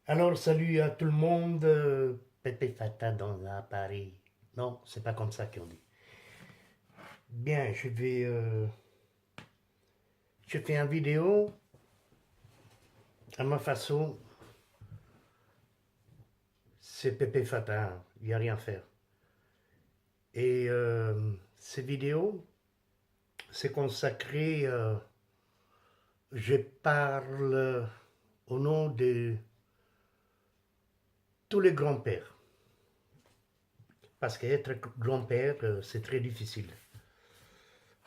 Alors, salut à tout le monde. Pépé Fata dans la Paris. Non, c'est pas comme ça qu'on dit. Bien, je fais une vidéo à ma façon. C'est Pépé Fata. Il n'y a rien à faire. Et ces vidéos, c'est consacré. Je parle au nom de tous les grands-pères. Parce qu'être grand-père, c'est très difficile.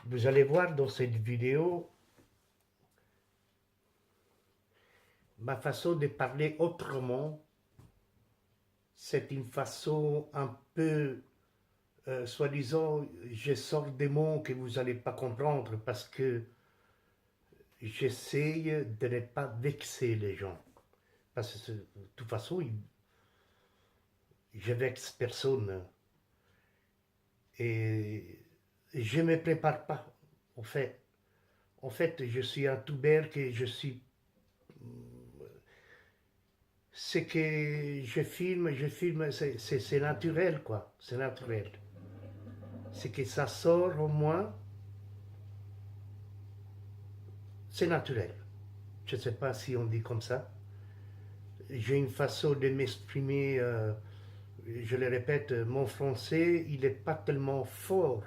Vous allez voir dans cette vidéo ma façon de parler autrement. C'est une façon un peu, soi-disant, je sors des mots que vous n'allez pas comprendre parce que j'essaye de ne pas vexer les gens. Parce que de toute façon, je vexe personne. Et je ne me prépare pas. En fait, je suis un toubère que je suis. C'est que je filme, c'est naturel, quoi. C'est naturel. C'est que ça sort au moins, c'est naturel. Je ne sais pas si on dit comme ça. J'ai une façon de m'exprimer, je le répète, mon français, il n'est pas tellement fort.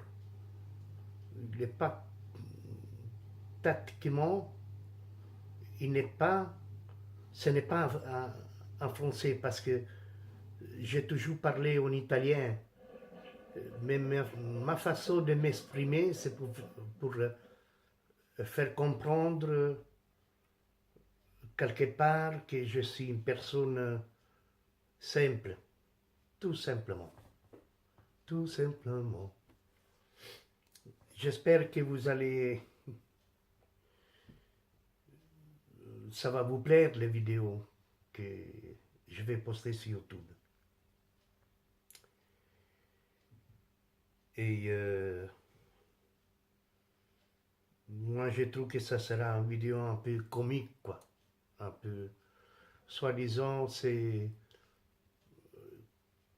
Il n'est pas tactiquement, il n'est pas, ce n'est pas un français parce que j'ai toujours parlé en italien. Mais ma façon de m'exprimer, c'est pour faire comprendre quelque part que je suis une personne simple, tout simplement. Tout simplement. J'espère que vous allez... Ça va vous plaire les vidéos que je vais poster sur YouTube. Et moi, je trouve que ça sera une vidéo un peu comique, quoi. Un peu... Soi-disant, c'est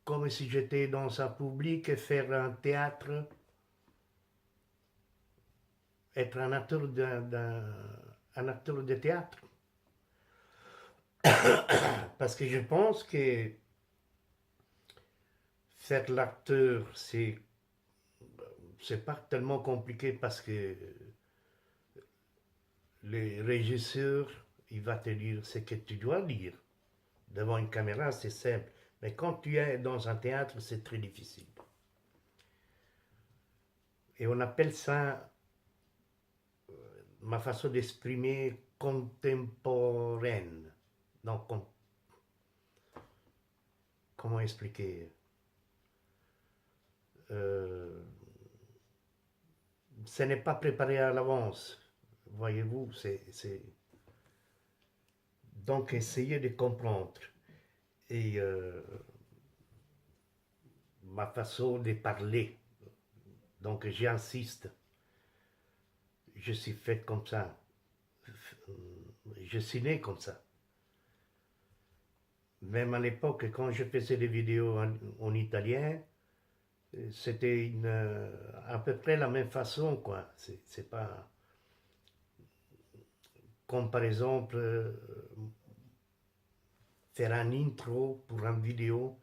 comme si j'étais dans un public et faire un théâtre, être un acteur de théâtre. Parce que je pense que faire l'acteur, c'est pas tellement compliqué parce que le régisseur, il va te dire ce que tu dois dire. Devant une caméra, c'est simple. Mais quand tu es dans un théâtre, c'est très difficile. Et on appelle ça, ma façon d'exprimer, contemporaine. Donc, comment expliquer ce n'est pas préparé à l'avance. Voyez-vous, donc essayez de comprendre. Et ma façon de parler, donc j'insiste, je suis fait comme ça, je suis né comme ça. Même à l'époque, quand je faisais des vidéos en italien, c'était à peu près la même façon, quoi. C'est pas... Comme par exemple, faire un intro pour une vidéo,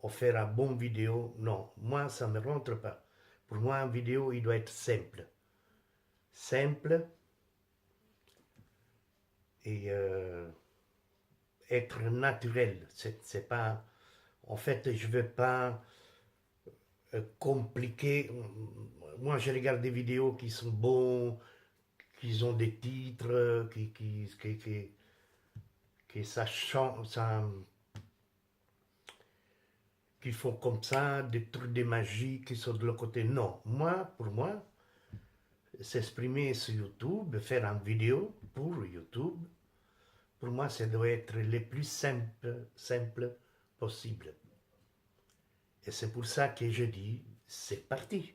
ou faire un bon vidéo, non. Moi, ça ne me rentre pas. Pour moi, une vidéo, il doit être simple. Simple et être naturel. C'est pas... En fait, je veux pas compliquer. Moi, je regarde des vidéos qui sont bons, qui ont des titres, qui ça chante, ça, qu'ils font comme ça, des trucs de magie qui sont de l'autre côté. Non, moi, pour moi, s'exprimer sur YouTube, faire une vidéo pour YouTube, pour moi, ça doit être le plus simple possible. Et c'est pour ça que je dis, c'est parti.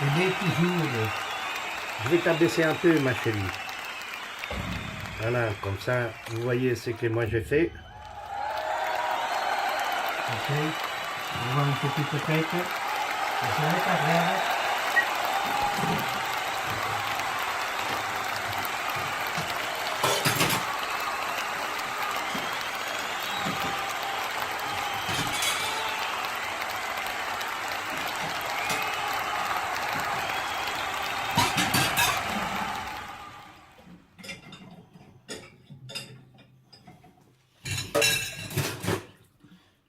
il est toujours... Je vais t'abaisser un peu, ma chérie. Voilà, comme ça, vous voyez ce que moi j'ai fait. Ok, on voit un petit peu peut-être. Ce n'est pas grave.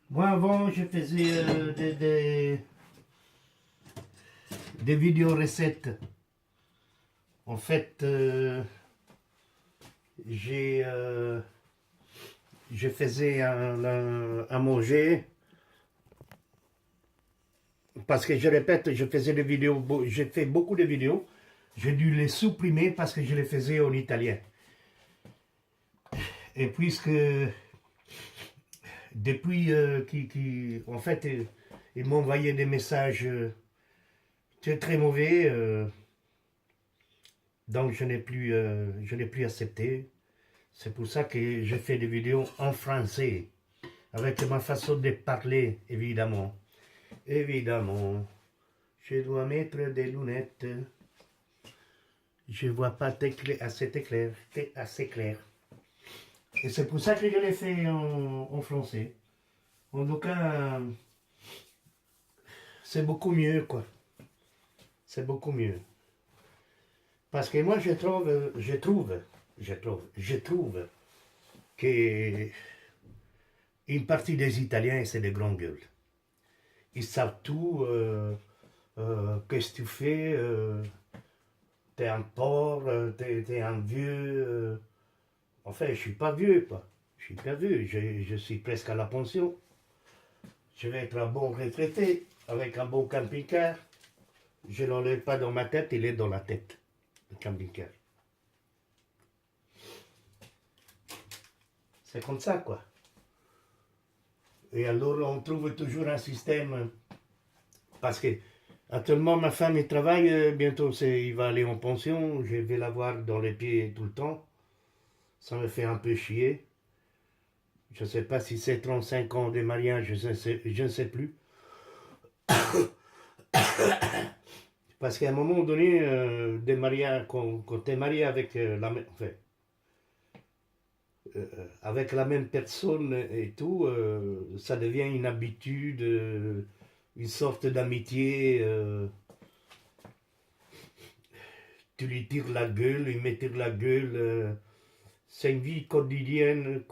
Moi avant je faisais des vidéos recettes. En fait, je faisais à manger. Parce que je répète, je faisais des vidéos, j'ai fait beaucoup de vidéos. J'ai dû les supprimer parce que je les faisais en italien. Et puisque depuis en fait, ils m'envoyaient des messages très mauvais, donc je n'ai plus accepté. C'est pour ça que je fais des vidéos en français, avec ma façon de parler, évidemment. Évidemment, je dois mettre des lunettes. Je ne vois pas assez clair, assez clair. Et c'est pour ça que je l'ai fait en français. En tout cas, c'est beaucoup mieux, quoi. C'est beaucoup mieux. Parce que moi, je trouve que une partie des Italiens, c'est des grands gueules. Ils savent tout. Qu'est-ce que tu fais? T'es un porc, t'es un vieux. Enfin, je suis pas vieux, quoi. Je suis pas vieux. Je suis presque à la pension. Je vais être un bon retraité avec un bon camping-car. Je ne l'enlève pas dans ma tête, il est dans la tête, le camping-car. C'est comme ça, quoi. Et alors, on trouve toujours un système. Parce que, actuellement, ma femme, elle travaille. Bientôt, il va aller en pension. Je vais la voir dans les pieds tout le temps. Ça me fait un peu chier. Je ne sais pas si c'est 35 ans de mariage, je ne sais plus. Parce qu'à un moment donné, quand tu es marié avec avec la même personne et tout, ça devient une habitude, une sorte d'amitié. Tu lui tires la gueule, il me tire la gueule. C'est une vie quotidienne.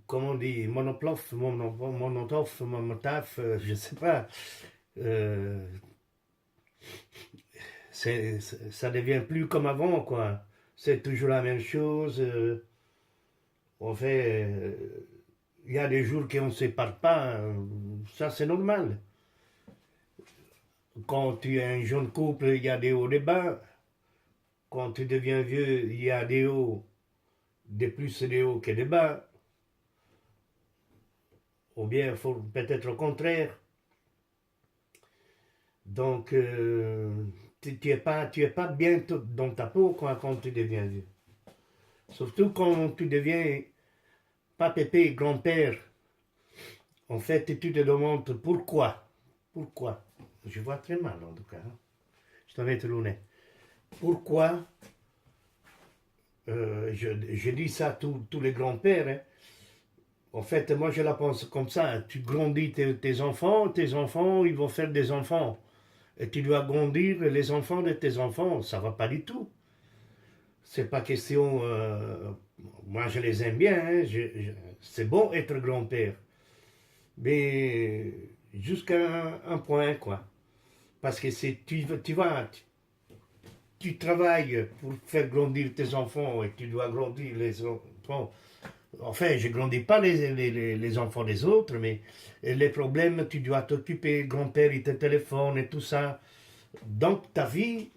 Comment on dit, monotaf, je sais pas. Ça devient plus comme avant, quoi. C'est toujours la même chose. On fait, il y a des jours qu'on ne se parle pas. Ça, c'est normal. Quand tu es un jeune couple, il y a des hauts, des bas. Quand tu deviens vieux, il y a des hauts, plus des hauts que des bas. Ou bien peut-être au contraire. Donc, tu es pas bien dans ta peau quand tu deviens vieux. Surtout quand tu deviens pas pépé, grand-père. En fait, tu te demandes pourquoi. Pourquoi? Je vois très mal en tout cas. Je t'en vais te lunettes. Pourquoi? Je dis ça à tous les grands-pères. Hein. En fait, moi je la pense comme ça. Tu grandis tes enfants, ils vont faire des enfants. Et tu dois grandir les enfants de tes enfants. Ça va pas du tout. C'est pas question. Moi je les aime bien. Hein. C'est bon être grand-père. Mais jusqu'à un point, quoi. Parce que tu travailles pour faire grandir tes enfants et tu dois grandir les enfants. Enfin, je ne grandis pas les enfants des autres, mais les problèmes, tu dois t'occuper, grand-père, il te téléphone et tout ça. Donc, ta vie,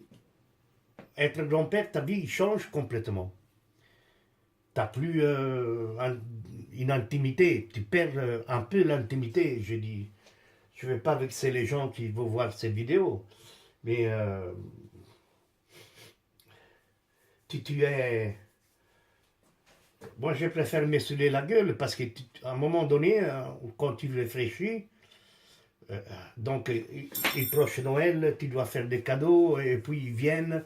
être grand-père, ta vie change complètement. t'as plus une intimité, tu perds un peu l'intimité. Je dis, je ne vais pas vexer les gens qui vont voir ces vidéos, mais tu es... Moi, je préfère m'essuyer la gueule parce qu'à un moment donné, quand tu réfléchis, donc il proche Noël, tu dois faire des cadeaux et puis ils viennent.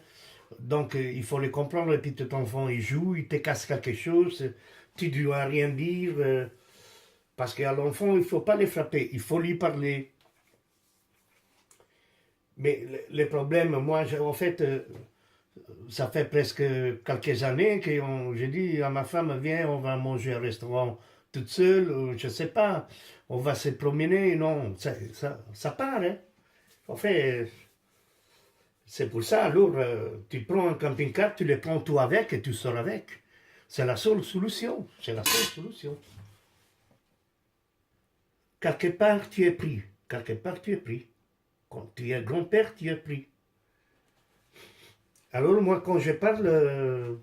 Donc il faut les comprendre. Le petit enfant, il joue, il te casse quelque chose, tu ne dois rien dire. Parce qu'à l'enfant, il ne faut pas les frapper, il faut lui parler. Mais le problème, moi, en fait, ça fait presque quelques années que j'ai dit à ma femme, viens, on va manger au restaurant toute seule, ou je ne sais pas, on va se promener. Non, ça part. Hein. En fait, c'est pour ça, alors, tu prends un camping-car, tu les prends tout avec et tu sors avec. C'est la seule solution. C'est la seule solution. Quelque part, tu es pris. Quelque part, tu es pris. Quand tu es grand-père, tu es pris. Alors, moi, quand je parle,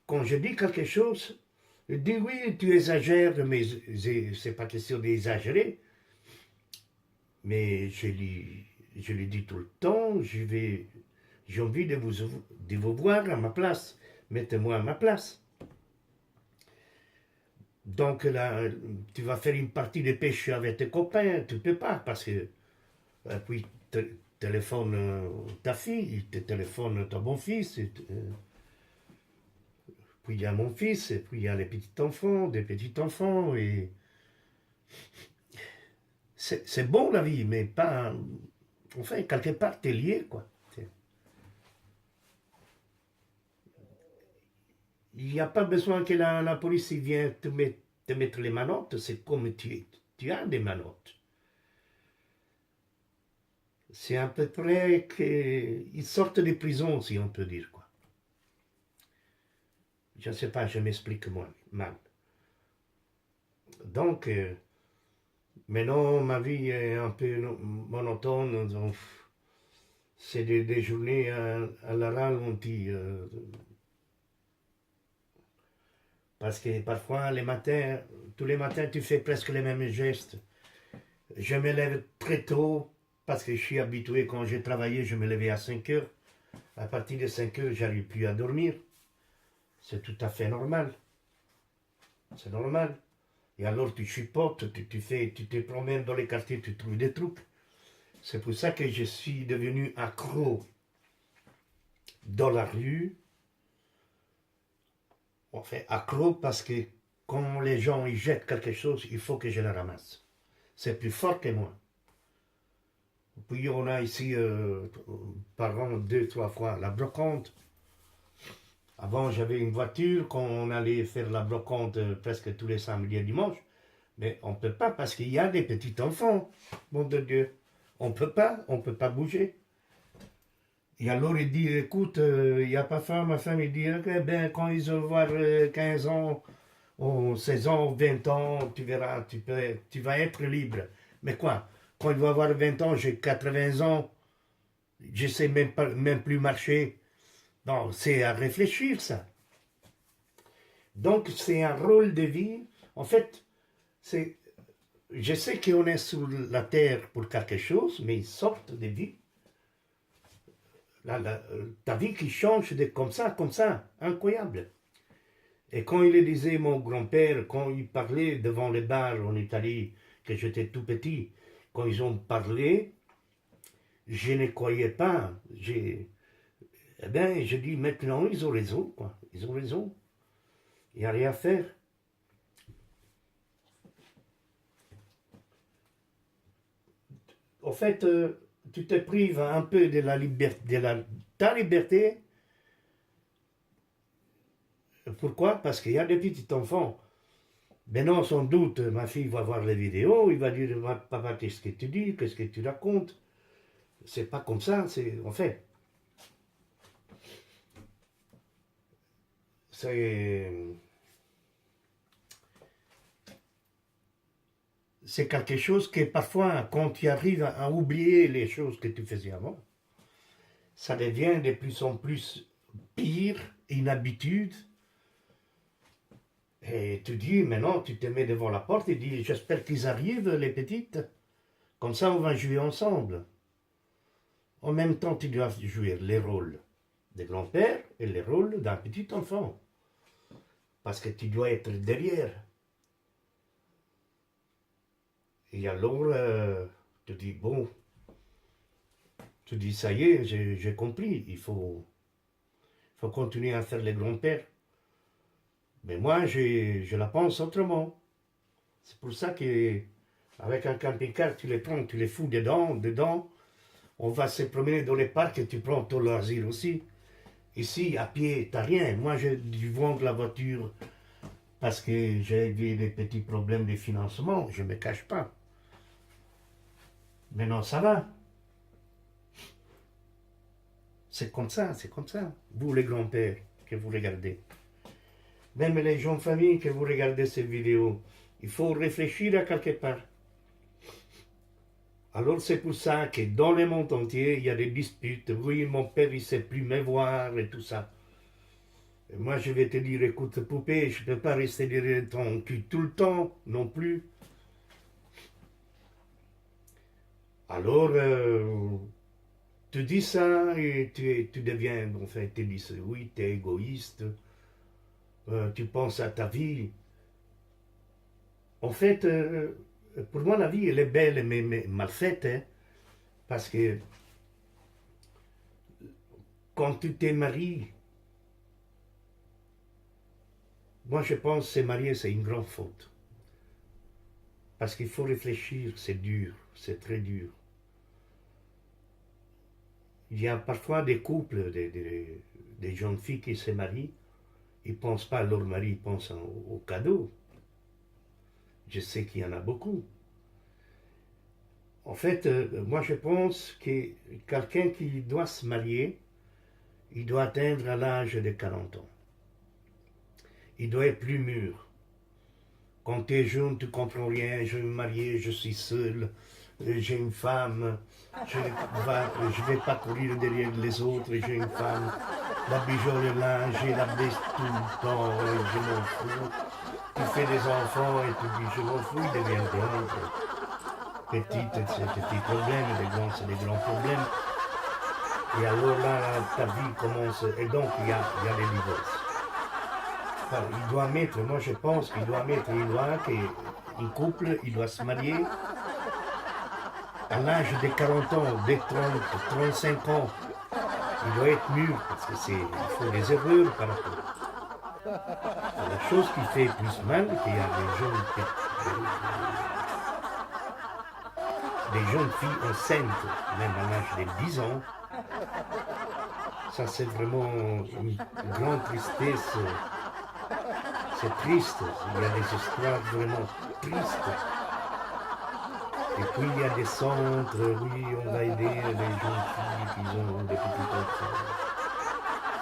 quand je dis quelque chose, je dis oui, tu exagères, mais c'est pas question d'exagérer. Mais je le dis tout le temps, j'ai envie de vous voir à ma place. Mettez-moi à ma place. Donc là, tu vas faire une partie de pêche avec tes copains, tu ne peux pas, parce que puis téléphone ta fille, tu téléphones ton bon-fils, puis il y a mon fils, et puis il y a les petits-enfants, des petits-enfants, et c'est bon la vie, mais pas... Enfin, quelque part, t'es lié, quoi. Il n'y a pas besoin que la police vienne te mettre les manottes, c'est comme tu as des manottes. C'est à peu près qu'ils sortent de prison, si on peut dire, quoi. Je ne sais pas, je m'explique moi mal. Donc, maintenant, ma vie est un peu monotone. Donc, c'est des journées à la ralentie. Parce que parfois, les matins, tous les matins, tu fais presque les mêmes gestes. Je me lève très tôt parce que je suis habitué, quand j'ai travaillé, je me levais à 5 heures. À partir de 5 heures, j'arrive plus à dormir. C'est tout à fait normal. C'est normal. Et alors tu chipotes, tu te promènes dans les quartiers, tu trouves des trucs. C'est pour ça que je suis devenu accro dans la rue. Enfin, accro parce que quand les gens y jettent quelque chose, il faut que je le ramasse. C'est plus fort que moi. Puis on a ici, par an, 2, 3 fois la brocante. Avant, j'avais une voiture, quand on allait faire la brocante presque tous les samedis et dimanches. Mais on ne peut pas parce qu'il y a des petits enfants, mon de Dieu. On peut pas bouger. Et alors il dit, écoute, il n'y a pas faim, ma femme, il dit, okay, ben, quand ils vont avoir 15 ans, ou 16 ans, 20 ans, tu verras, tu vas être libre. Mais quoi? Quand il va avoir 20 ans, j'ai 80 ans, je ne sais même plus marcher. Non, c'est à réfléchir, ça. Donc, c'est un rôle de vie. En fait, je sais qu'on est sur la terre pour quelque chose, mais ils sortent de vie. Ta vie qui change comme ça, incroyable. Et quand il disait, mon grand-père, quand il parlait devant les bars en Italie, que j'étais tout petit, quand ils ont parlé, je ne croyais pas. Eh bien, je dis, maintenant, ils ont raison, quoi. Ils ont raison. Il n'y a rien à faire. En fait, tu te prives un peu de la liberté, ta liberté. Pourquoi? Parce qu'il y a des petits enfants. Maintenant, sans doute, ma fille va voir les vidéos, il va dire, papa, qu'est-ce que tu dis, qu'est-ce que tu racontes? C'est pas comme ça, en fait, c'est quelque chose que parfois, quand tu arrives à oublier les choses que tu faisais avant, ça devient de plus en plus pire, une habitude. Et tu dis, maintenant, tu te mets devant la porte et dis, j'espère qu'ils arrivent, les petites. Comme ça, on va jouer ensemble. En même temps, tu dois jouer les rôles des grands-pères et les rôles d'un petit enfant. Parce que tu dois être derrière. Et alors, tu dis, bon, tu dis, ça y est, j'ai compris, il faut continuer à faire les grands-pères. Mais moi, je la pense autrement. C'est pour ça qu'avec un camping-car, tu les prends, tu les fous dedans. On va se promener dans les parcs et tu prends ton loisir aussi. Ici, à pied, t'as rien. Moi, j'ai dû vendre la voiture parce que j'ai eu des petits problèmes de financement. Je ne me cache pas. Maintenant, ça va. C'est comme ça, c'est comme ça. Vous, les grands-pères, que vous regardez. Même les jeunes familles que vous regardez ces vidéos, il faut réfléchir à quelque part. Alors c'est pour ça que dans le monde entier, il y a des disputes. Oui, mon père, il ne sait plus me voir et tout ça. Et moi, je vais te dire, écoute, poupée, je ne peux pas rester derrière ton cul tout le temps, non plus. Alors, tu dis ça et tu deviens, enfin, tu dis, oui, tu es égoïste, tu penses à ta vie. En fait, pour moi, la vie, elle est belle, mais mal faite, hein, parce que quand tu t'es marié, moi, je pense que se marier, c'est une grande faute. Parce qu'il faut réfléchir, c'est dur, c'est très dur. Il y a parfois des couples, des jeunes filles qui se marient, ils ne pensent pas à leur mari, ils pensent au cadeau. Je sais qu'il y en a beaucoup. En fait, moi je pense que quelqu'un qui doit se marier, il doit atteindre à l'âge de 40 ans. Il doit être plus mûr. Quand tu es jeune, tu ne comprends rien, je vais me marier, je suis seul, j'ai une femme, je ne vais pas courir derrière les autres, j'ai une femme, la bijole est là, j'ai la baisse tout le temps, je m'en fous. Tu fais des enfants et tu dis je m'en fous, ils deviennent grands. Petites, c'est des petits problèmes, des grands, c'est des grands problèmes. Et alors là, ta vie commence, et donc il y a les divorces. Enfin, il doit mettre, moi je pense qu'il doit mettre une loi qu'un couple, il doit se marier à l'âge de 40 ans, de 30, 35 ans. Il doit être mûr, parce que il faut des erreurs par rapport. La chose qui fait plus mal, qu'il y a des jeunes filles enceintes, même à l'âge de 10 ans, ça c'est vraiment une grande tristesse. C'est triste, il y a des histoires vraiment tristes. Et puis il y a des centres, oui, on va aider les jeunes filles qui ont des petits enfants.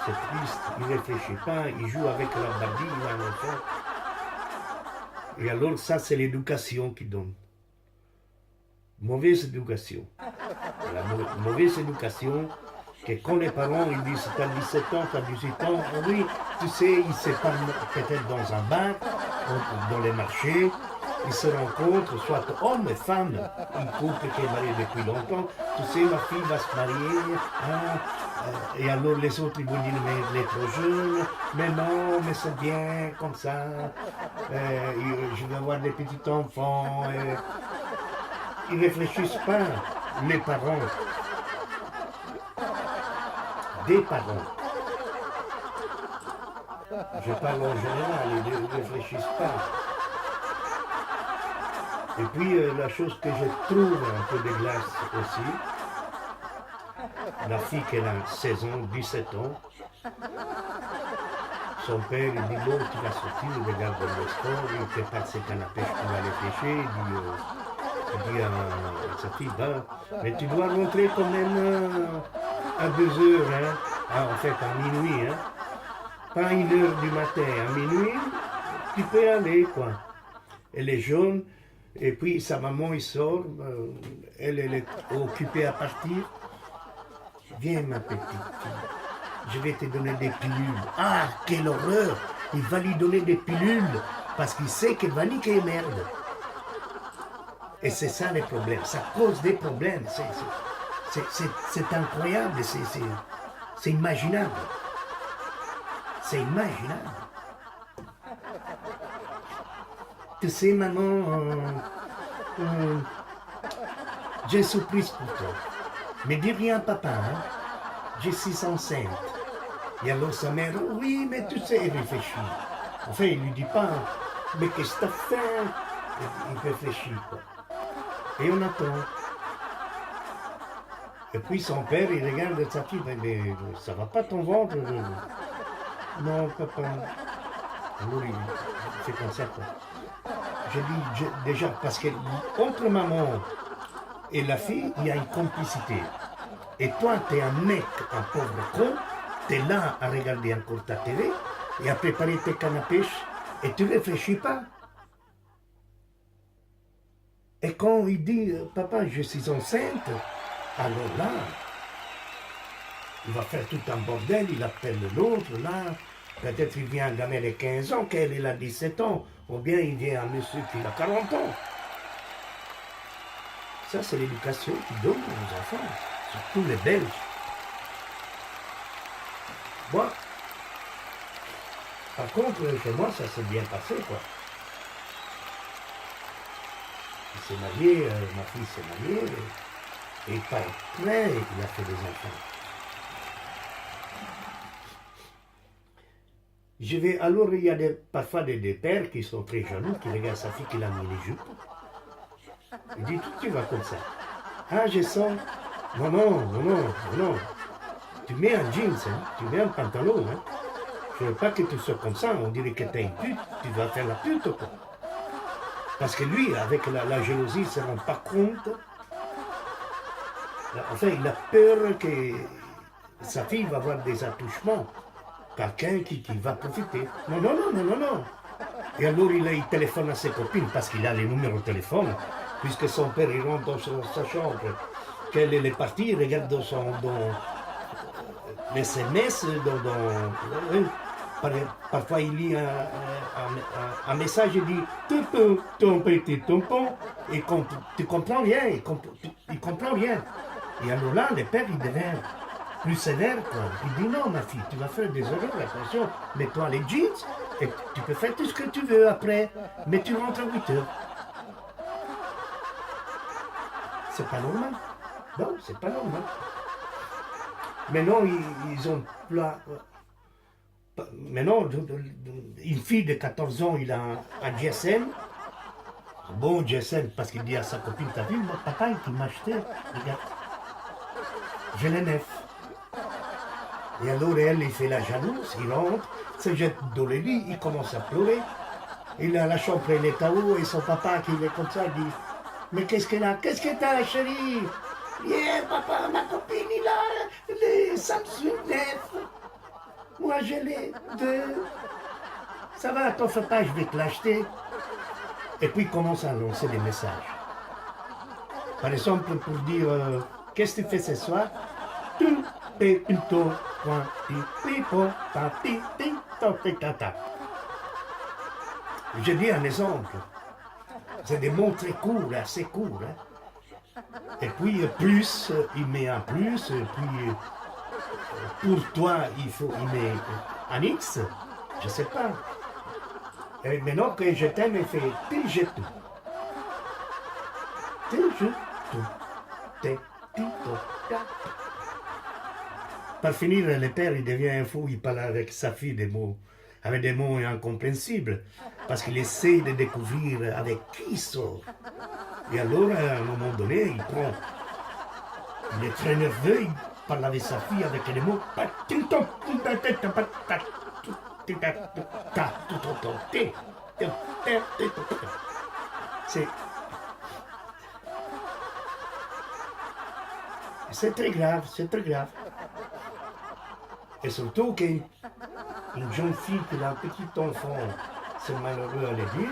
C'est triste, ils ne réfléchissent pas, ils jouent avec la Barbie, un enfant. Et alors ça c'est l'éducation qui donne. Mauvaise éducation. La mauvaise éducation, que quand les parents ils disent t'as 17 ans, t'as 18 ans, oui, tu sais, ils se parlent peut-être dans un bar, dans les marchés, ils se rencontrent, soit hommes et femmes, un couple qui est marié depuis longtemps, tu sais, ma fille va se marier, et alors les autres ils vont dire, mais elle est trop jeune, mais non, mais c'est bien, comme ça, je vais avoir des petits enfants, ils ne réfléchissent pas, les parents, des parents. Je parle en général, ils ne réfléchissent pas. Et puis la chose que je trouve un peu de glace aussi, la fille qui a 16 ans, 17 ans, son père il dit bon tu vas sortir, il regarde le sport, il prépare ses cannes à pêche pour aller pêcher, il dit à sa fille, ben, mais tu dois rentrer quand même à 2 heures, hein, en fait à minuit, hein. Pas 1 heure du matin, à minuit, tu peux aller, quoi. Elle est jeune, et puis sa maman, il sort, elle est occupée à partir. Viens, ma petite fille, je vais te donner des pilules. Ah, quelle horreur! il va lui donner des pilules parce qu'il sait que Vanique est merde. Et c'est ça les problèmes, ça cause des problèmes. C'est incroyable, c'est imaginable. C'est imaginable. Tu sais, maman, j'ai une surprise pour toi. Mais dis rien, papa, hein? Je suis enceinte. Et alors sa mère, oui, mais tu sais, il réfléchit. Enfin, il lui dit pas, mais qu'est-ce que t'as fait? Il réfléchit, quoi. Et on attend. Et puis son père, il regarde sa fille, mais ça va pas ton ventre? Non, papa. Alors il fait comme ça, quoi. Je dis déjà, parce que entre maman et la fille, il y a une complicité. Et toi, t'es un mec, un pauvre con, t'es là à regarder encore ta télé et à préparer tes cannes à pêche et tu réfléchis pas. Et quand il dit, papa, je suis enceinte, alors là, il va faire tout un bordel, il appelle l'autre, là, peut-être il vient un gamin de 15 ans, qu'elle a 17 ans, ou bien il vient un monsieur qui a 40 ans. Ça, c'est l'éducation qu'ils donnent aux enfants, surtout les Belges. Moi, par contre, chez moi, ça s'est bien passé, quoi. Il s'est marié, ma fille s'est mariée, et par après, il a fait des enfants. Alors, il y a parfois des pères qui sont très jaloux, qui regardent sa fille qui a mis les jupes. Il dit, tu vas comme ça. Ah, je sens. Non. Tu mets un jeans, hein, tu mets un pantalon. Hein. Je ne veux pas que tu sois comme ça, on dirait que tu es une pute, tu vas faire la pute, quoi. Parce que lui, avec la jalousie, il ne se rend pas compte. Enfin, il a peur que sa fille va avoir des attouchements. Quelqu'un qui va profiter. Non. Et alors, il téléphone à ses copines parce qu'il a les numéros de téléphone, puisque son père, il rentre dans sa chambre. Qu'elle est partie, il regarde dans les SMS, parfois il lit un message, il dit ton petit tampon, et tu comprends rien, il comprend rien. Et alors là, le père, il devient plus sévère, quoi. Il dit non, ma fille, tu vas faire des erreurs, attention, mets-toi les jeans, et tu peux faire tout ce que tu veux après, mais tu rentres à 8 heures. C'est pas normal. Non, c'est pas normal. Maintenant, ils ont plein. Maintenant, une fille de 14 ans, il a un GSM. Bon GSM, parce qu'il dit à sa copine, t'as vu, mon papa, il m'a acheté, regarde. Je l'ai neuf. Et alors, elle, il fait la jalouse, il rentre, se jette dans le lit, il commence à pleurer. Il a la chambre, elle est à haut, et son papa, qui est comme ça, il dit, mais qu'est-ce qu'elle a? Qu'est-ce que t'as, chérie? Yeah, papa, ma copine, il a les Samsung 9. Moi, je l'ai 2. Ça va, t'en fais pas, je vais te l'acheter. Et puis, il commence à lancer des messages. Par exemple, pour dire, qu'est-ce que tu fais ce soir? Je dis un exemple. C'est des mots très courts, assez courts. Hein. Et puis, plus, il met un plus, puis, pour toi, il met un X, je sais pas. Et maintenant que je t'aime, il fait je tout. Par finir, le père, il devient un fou, il parle avec sa fille des mots, avec des mots incompréhensibles, parce qu'il essaie de découvrir avec qui il sort. Et alors, à un moment donné, il est très nerveux, il parle avec sa fille avec les mots. C'est très grave, c'est très grave. Et surtout qu'une jeune fille qui a un petit enfant, c'est malheureux à le dire,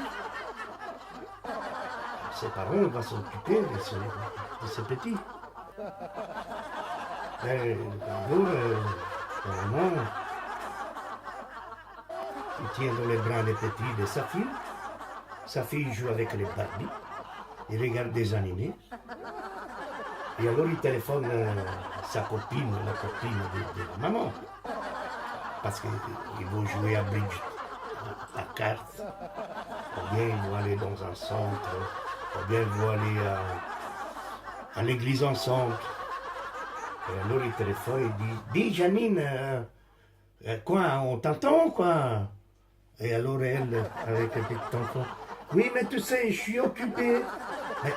ses parents vont s'occuper de ce petit. Alors, normalement, Il tient dans les bras les petits de sa fille. Sa fille joue avec les Barbie. Il regarde des animés. Et alors il téléphone sa copine, la copine de la maman. Parce qu'ils vont jouer à bridge, à cartes. Ou bien ils vont aller dans un centre. Ou bien ils vont aller à l'église ensemble. Et alors il téléphone et dit, dis Janine, quoi, on t'entend quoi? Et alors elle, avec le petit enfant, oui mais tu sais, je suis occupée. Mais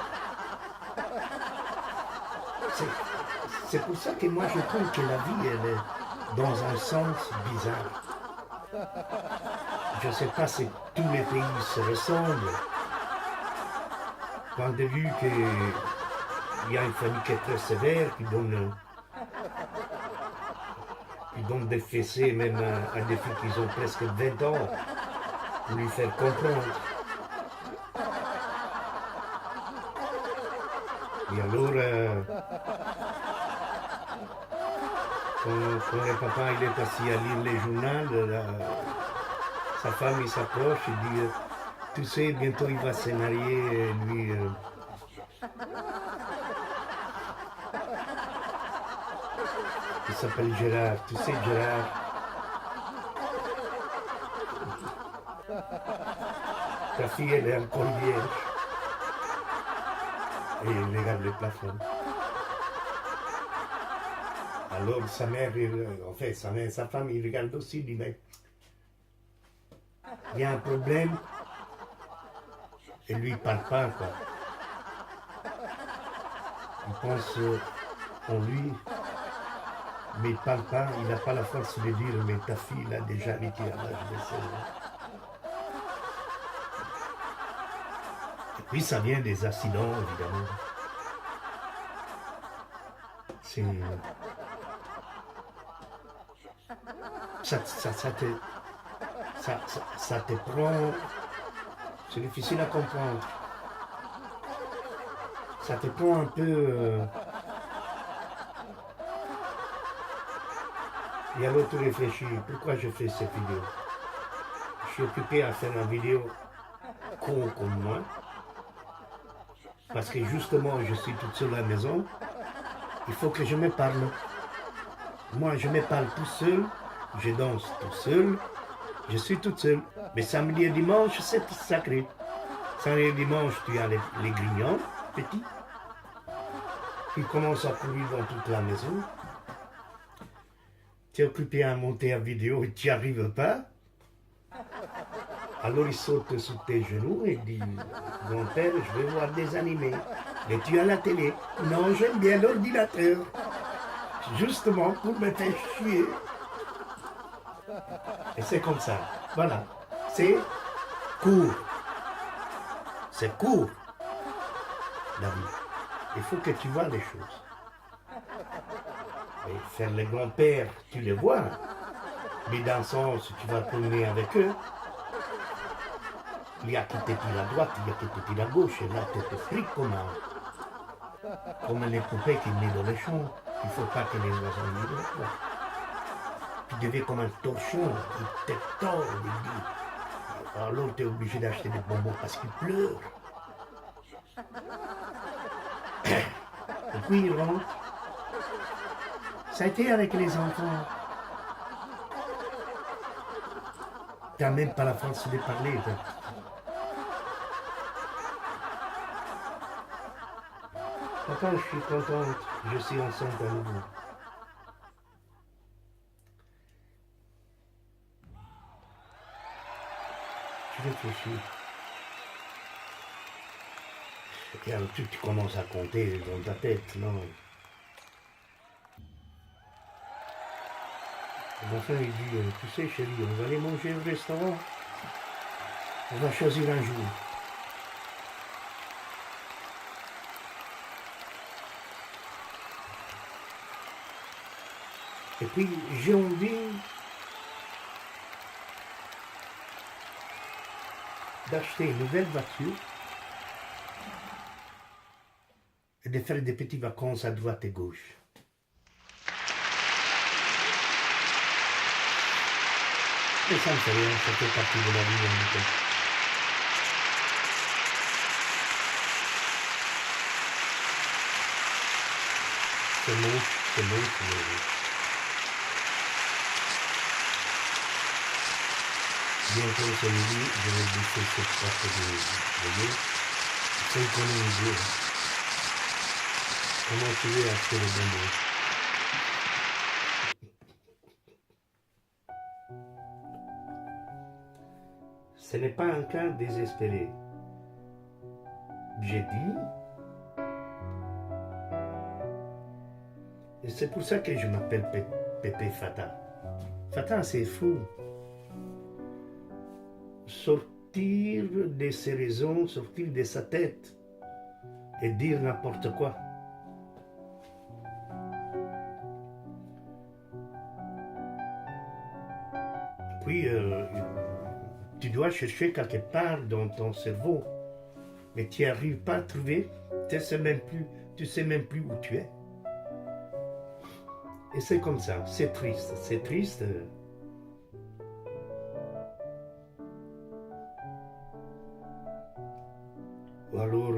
c'est pour ça que moi je trouve que la vie elle est dans un sens bizarre. Je ne sais pas si tous les pays se ressemblent. Quand j'ai vu qu'il y a une famille qui est très sévère, qui donne des fessées même à des filles qui ont presque 20 ans pour lui faire comprendre. Et alors, quand le papa il est assis à lire les journaux, sa femme il s'approche et dit tu sais, bientôt il va se marier, lui. Il s'appelle Gérard, tu sais Gérard. Ta fille elle est encore vierge. Et il regarde le plafond. Alors sa mère, enfin sa femme, il regarde aussi, il dit mais il y a un problème. Et lui il parle pas quoi. Il pense en lui, mais il ne parle pas, il n'a pas la force de dire mais ta fille il a déjà vécu à l'âge de 16 ans. Et puis ça vient des accidents évidemment. Ça te prend, c'est difficile à comprendre. Ça te prend un peu. Et alors tu réfléchis, pourquoi je fais cette vidéo? Je suis occupé à faire une vidéo con comme moi. Parce que justement, je suis toute seule à la maison. Il faut que je me parle. Moi, je me parle tout seul. Je danse tout seul. Je suis toute seule. Mais samedi et dimanche, c'est sacré. Samedi et dimanche, tu as les grignons, petits. Ils commencent à courir dans toute la maison. Tu es occupé à monter la vidéo et tu n'y arrives pas. Alors il saute sur tes genoux et dit, grand-père, je vais voir des animés. Mais tu as la télé. Non, j'aime bien l'ordinateur. Justement pour me faire chier. Et c'est comme ça. Voilà. C'est court. C'est court. La vie. Il faut que tu vois les choses. Et faire les grands-pères, tu les vois. Mais dans le sens, tu vas promener avec eux. Il y a qui te tire à droite, il y a qui te tire à gauche. Et là, tu te frites comme les poupées qui naissent dans les champs. Il ne faut pas que les oiseaux nient dans toi. Tu deviens comme un torchon, il te tord, il dit. Alors tu es obligé d'acheter des bonbons parce qu'il pleure. Et puis il rentre. Ça a été avec les enfants. Tu n'as même pas la force de parler. Papa, je suis contente, je suis enceinte à nouveau. Tu réfléchis. Et alors tu commences à compter dans ta tête, non? Mon frère il dit, tu sais chérie, on va aller manger au restaurant. On va choisir un jour. Et puis j'ai envie d'acheter une nouvelle voiture et de faire des petites vacances à droite et gauche. Mais ça ne fait rien, ça fait partie de la vie en même temps. C'est moche, mais bientôt c'est midi, je vais bouffer cette sorte de lait. C'est économisé. Comment tu veux acheter le bonbon? Ce n'est pas un cas désespéré. J'ai dit, et c'est pour ça que je m'appelle Pépé Fata. Fata, c'est fou. Sortir de ses raisons, sortir de sa tête et dire n'importe quoi. Puis, tu dois chercher quelque part dans ton cerveau, mais tu n'y arrives pas à trouver, tu sais même plus où tu es. Et c'est comme ça, c'est triste, c'est triste. Ou alors,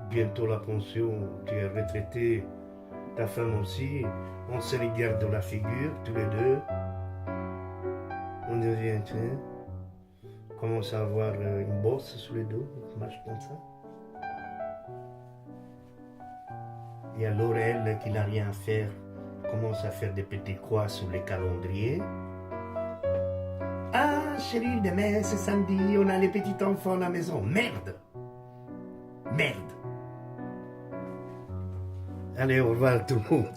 bientôt la pension, tu es retraité, ta femme aussi, on se regarde dans la figure, tous les deux. On devient, tiens, commence à avoir une bosse sous les dos, on marche comme ça. Et alors elle, qui n'a rien à faire, commence à faire des petites croix sur les calendriers. Ah, chérie, demain c'est samedi, on a les petits enfants à la maison. Merde! Merde! Allez, au revoir tout le monde.